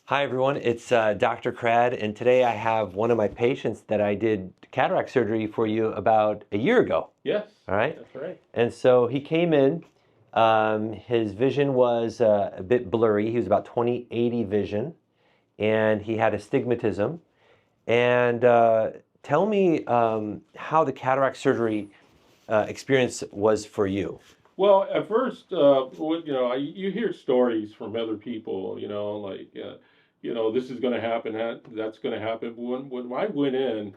Hi everyone, it's Dr. Crad, and today I have one of my patients that I did cataract surgery for you about a year ago. Yes, All right? that's right. And so he came in, his vision was a bit blurry. He was about 20/80 vision, and he had astigmatism. And tell me how the cataract surgery experience was for you. Well, at first, you hear stories from other people, this is going to happen, that's going to happen. But when I went in,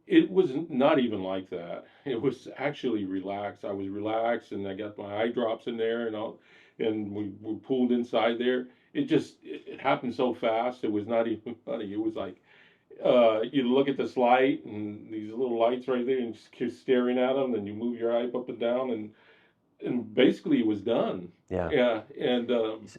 it was not even like that. It was actually relaxed. I was relaxed, and I got my eye drops in there, and we pulled inside there. It happened so fast. It was not even funny. It was like you look at this light and these little lights right there, and just keep staring at them. Then you move your eye up and down, and basically it was done. Yeah. Yeah, and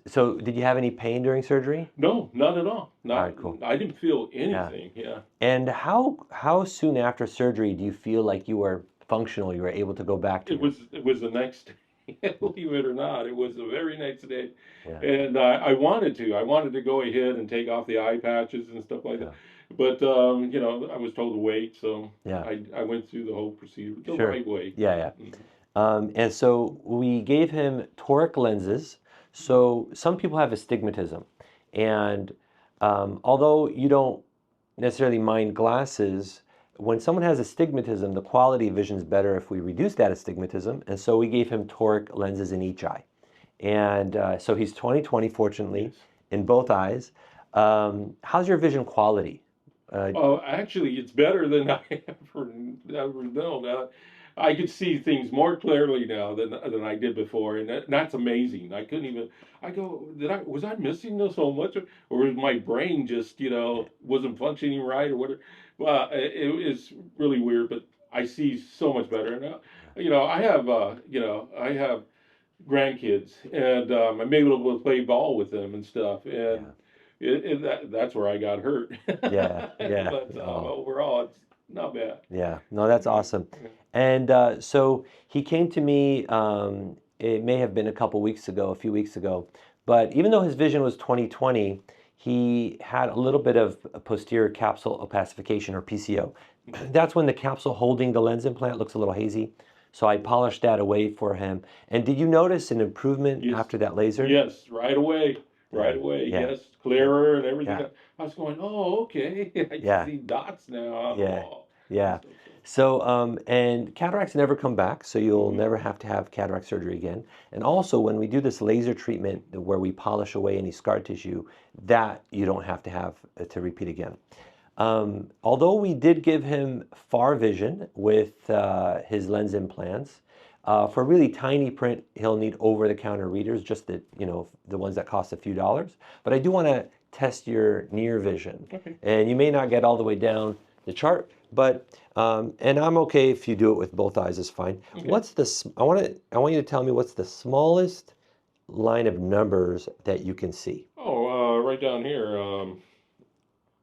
So did you have any pain during surgery? no, not at all. All Not right, cool. I didn't feel Yeah. anything. Yeah. And how soon after surgery do you feel like you were functional, you were able to go back to It your... was the next day, believe it or not. It was the very next day, Yeah, and I wanted to go ahead and take off the eye patches and stuff like yeah, that, but I was told to wait, so yeah, I went through the whole procedure the sure. right way. Yeah, yeah. Mhm. And so we gave him toric lenses. So some people have astigmatism, and although you don't necessarily mind glasses, when someone has astigmatism, the quality of vision is better if we reduce that astigmatism. And so we gave him toric lenses in each eye. And so he's 20/20, fortunately, Yes. in both eyes. How's your vision quality? Uh, Oh, actually, it's better than I ever known. I could see things more clearly now than I did before, and that's amazing. I couldn't even. I go, was I missing this so much, or was my brain just wasn't functioning right, or whatever? Well, it is really weird, but I see so much better now. I have grandkids, and I'm able to play ball with them and stuff, and yeah, that's where I got hurt. yeah, yeah. But Oh. overall, it's not bad. Yeah, no, that's awesome. And so he came to me, it may have been a couple weeks ago, a few weeks ago, but even though his vision was 20/20, he had a little bit of a posterior capsule opacification, or PCO. That's when the capsule holding the lens implant looks a little hazy. So I polished that away for him. And did you notice an improvement Yes, after that laser? yes, right away, Yeah, right away. yeah, Yes, yeah, clearer and everything. yeah, I was going, oh, okay. I yeah. see dots now on the Yeah, wall. yeah. So, So, and cataracts never come back, so you'll mhm. never have to have cataract surgery again. And also, when we do this laser treatment where we polish away any scar tissue, that you don't have to have to repeat again. Although we did give him far vision with his lens implants, for really tiny print, he'll need over-the-counter readers, just the ones that cost a few dollars. But I do want to test your near vision, Okay, and you may not get all the way down the chart, but and I'm okay if you do it with both eyes, is fine. okay. What's the I want you to tell me what's the smallest line of numbers that you can see. Oh, right down here.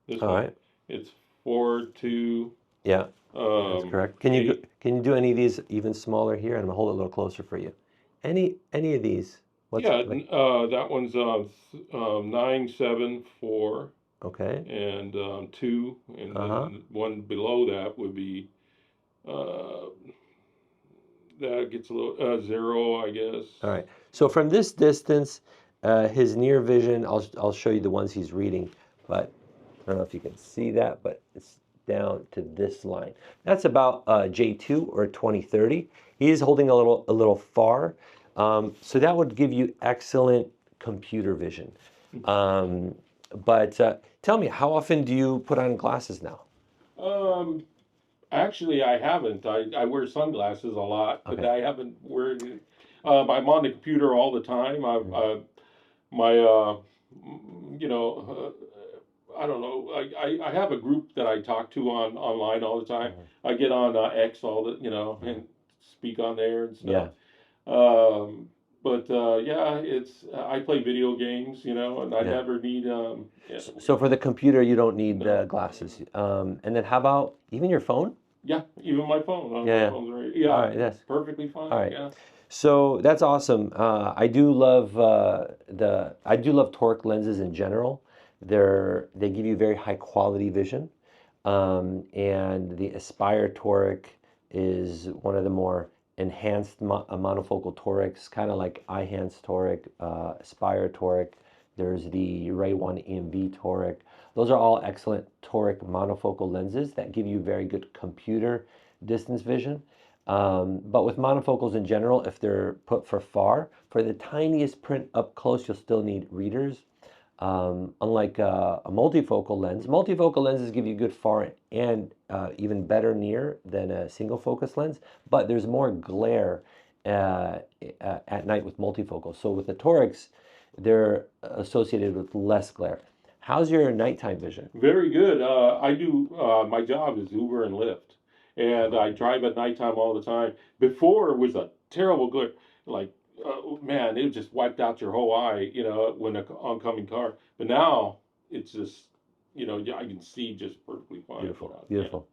This All one. right. It's 4, 2, Yeah, that's correct. eight. Can you do any of these even smaller here? And I'm gonna hold it a little closer for you. Any of these? What's Yeah, like? that one's 9, 7, 4, Okay. and 2, and Uh-huh. then one below that would be uh, that gets a little 0, I guess. All right. So from this distance, his near vision, I'll show you the ones he's reading, but I don't know if you can see that, but it's down to this line. That's about J2 or 20/30. He is holding a little far, so that would give you excellent computer vision. But tell me, how often do you put on glasses now? Um, Actually, I haven't. I wear sunglasses a lot, but Okay. I haven't wear. I'm on the computer all the time. Mhm. My I don't know. I have a group that I talk to online all the time. Mhm. I get on X all the Mhm. and speak on there and stuff. Yeah. But yeah, it's I play video games, and I Yeah. never need yeah, So for the computer, you don't need no. glasses. And then how about even your phone? Yeah, even my phone. Yeah, My yeah. phone's right. All Yeah, right, yes. perfectly All fine. right. Yeah. So that's awesome. I do love toric lenses in general. They give you very high quality vision. And the Aspire Toric is one of the more enhanced monofocal torics, kind of like iHance Toric, Aspire Toric. There's the Ray 1 EMV Toric. Those are all excellent toric monofocal lenses that give you very good computer distance vision. But with monofocals in general, if they're put for far, for the tiniest print up close, you'll still need readers. Unlike a multifocal lens, multifocal lenses give you good far and even better near than a single focus lens, but there's more glare at night with multifocals. So with the torics, they're associated with less glare. How's your nighttime vision? Very good. I do, my job is Uber and Lyft, and I drive at nighttime all the time. Before it was a terrible glare, like, man, it just wiped out your whole eye, when an oncoming car. But now it's just, yeah, I can see just perfectly fine. Beautiful, beautiful.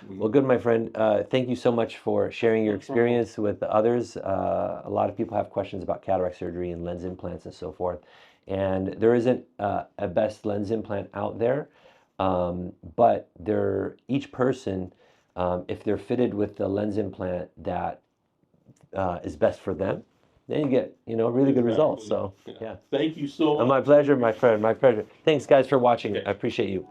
Yeah. Well, good, my friend. Thank you so much for sharing your experience with others. A lot of people have questions about cataract surgery and lens implants and so forth. And there isn't a best lens implant out there, but each person, if they're fitted with the lens implant that is best for them, then you get, really good results. So, yeah. Thank you so much. My pleasure, my friend. My pleasure. Thanks, guys, for watching. I appreciate you.